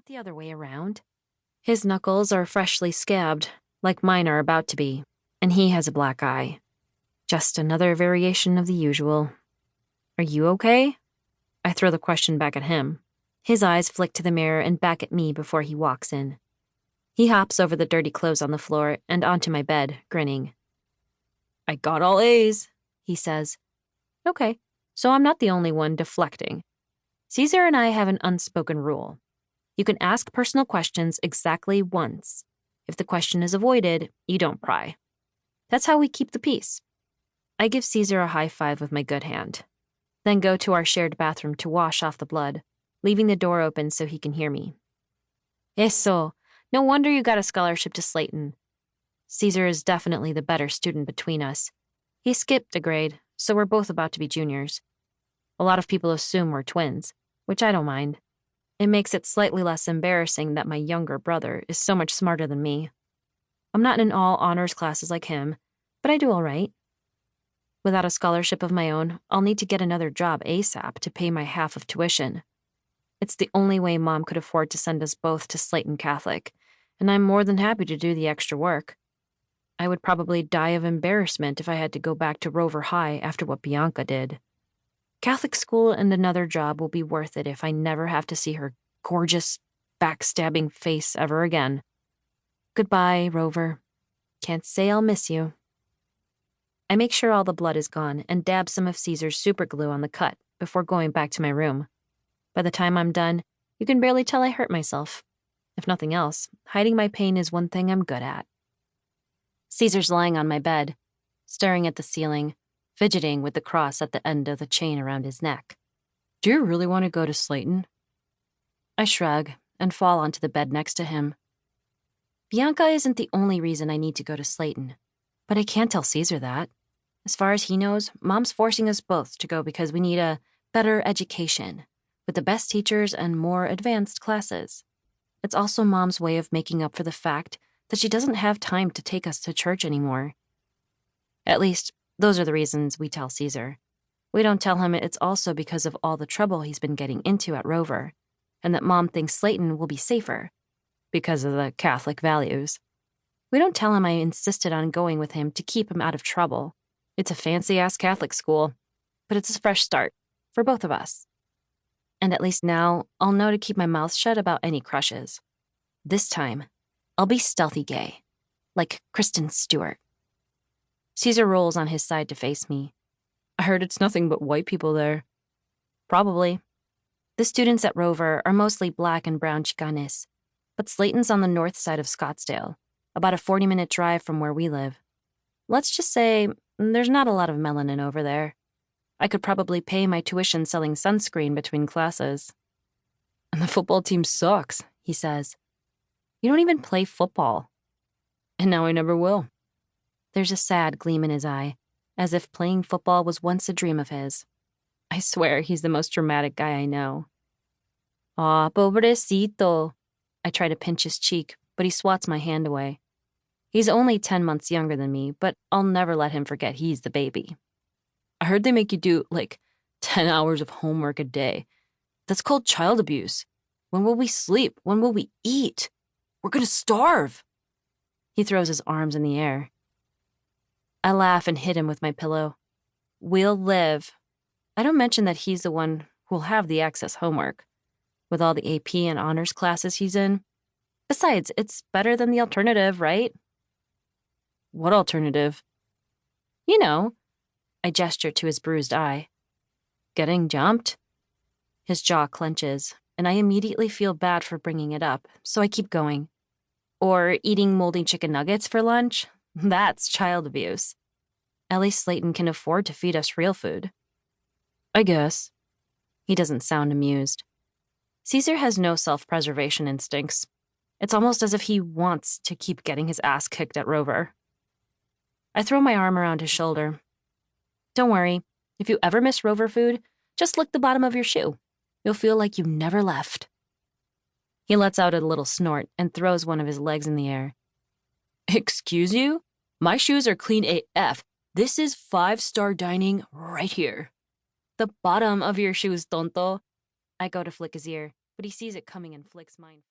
not the other way around. His knuckles are freshly scabbed, like mine are about to be, and he has a black eye. Just another variation of the usual. Are you okay? I throw the question back at him. His eyes flick to the mirror and back at me before he walks in. He hops over the dirty clothes on the floor and onto my bed, grinning. I got all A's, he says. Okay, so I'm not the only one deflecting. Caesar and I have an unspoken rule. You can ask personal questions exactly once. If the question is avoided, you don't pry. That's how we keep the peace. I give Caesar a high five with my good hand, then go to our shared bathroom to wash off the blood, leaving the door open so he can hear me. Eso, no wonder you got a scholarship to Slayton. Caesar is definitely the better student between us. He skipped a grade, so we're both about to be juniors. A lot of people assume we're twins, which I don't mind. It makes it slightly less embarrassing that my younger brother is so much smarter than me. I'm not in all honors classes like him, but I do all right. Without a scholarship of my own, I'll need to get another job ASAP to pay my half of tuition. It's the only way Mom could afford to send us both to Slayton Catholic, and I'm more than happy to do the extra work. I would probably die of embarrassment if I had to go back to Rover High after what Bianca did. Catholic school and another job will be worth it if I never have to see her gorgeous, backstabbing face ever again. Goodbye, Rover. Can't say I'll miss you. I make sure all the blood is gone and dab some of Caesar's superglue on the cut before going back to my room. By the time I'm done, you can barely tell I hurt myself. If nothing else, hiding my pain is one thing I'm good at. Caesar's lying on my bed, staring at the ceiling, fidgeting with the cross at the end of the chain around his neck. Do you really want to go to Slayton? I shrug and fall onto the bed next to him. Bianca isn't the only reason I need to go to Slayton, but I can't tell Caesar that. As far as he knows, Mom's forcing us both to go because we need a better education, with the best teachers and more advanced classes. It's also Mom's way of making up for the fact that she doesn't have time to take us to church anymore. At least, those are the reasons we tell Caesar. We don't tell him it's also because of all the trouble he's been getting into at Rover, and that Mom thinks Slayton will be safer, because of the Catholic values. We don't tell him I insisted on going with him to keep him out of trouble. It's a fancy-ass Catholic school, but it's a fresh start for both of us. And at least now, I'll know to keep my mouth shut about any crushes. This time, I'll be stealthy gay, like Kristen Stewart. Caesar rolls on his side to face me. I heard it's nothing but white people there. Probably. The students at Rover are mostly black and brown Chicanes, but Slayton's on the north side of Scottsdale, about a 40-minute drive from where we live. Let's just say there's not a lot of melanin over there. I could probably pay my tuition selling sunscreen between classes. And the football team sucks, he says. You don't even play football. And now I never will. There's a sad gleam in his eye, as if playing football was once a dream of his. I swear he's the most dramatic guy I know. Aw, pobrecito. I try to pinch his cheek, but he swats my hand away. He's only 10 months younger than me, but I'll never let him forget he's the baby. I heard they make you do, 10 hours of homework a day. That's called child abuse. When will we sleep? When will we eat? We're gonna starve. He throws his arms in the air. I laugh and hit him with my pillow. We'll live. I don't mention that he's the one who'll have the excess homework, with all the AP and honors classes he's in. Besides, it's better than the alternative, right? What alternative? You know. I gesture to his bruised eye. Getting jumped? His jaw clenches, and I immediately feel bad for bringing it up, so I keep going. Or eating moldy chicken nuggets for lunch? That's child abuse. At least Slayton can afford to feed us real food. I guess. He doesn't sound amused. Caesar has no self-preservation instincts. It's almost as if he wants to keep getting his ass kicked at Rover. I throw my arm around his shoulder. Don't worry, if you ever miss Rover food, just lick the bottom of your shoe. You'll feel like you never left. He lets out a little snort and throws one of his legs in the air. Excuse you? My shoes are clean AF. This is 5-star dining right here. The bottom of your shoes, tonto. I go to flick his ear, but he sees it coming and flicks mine.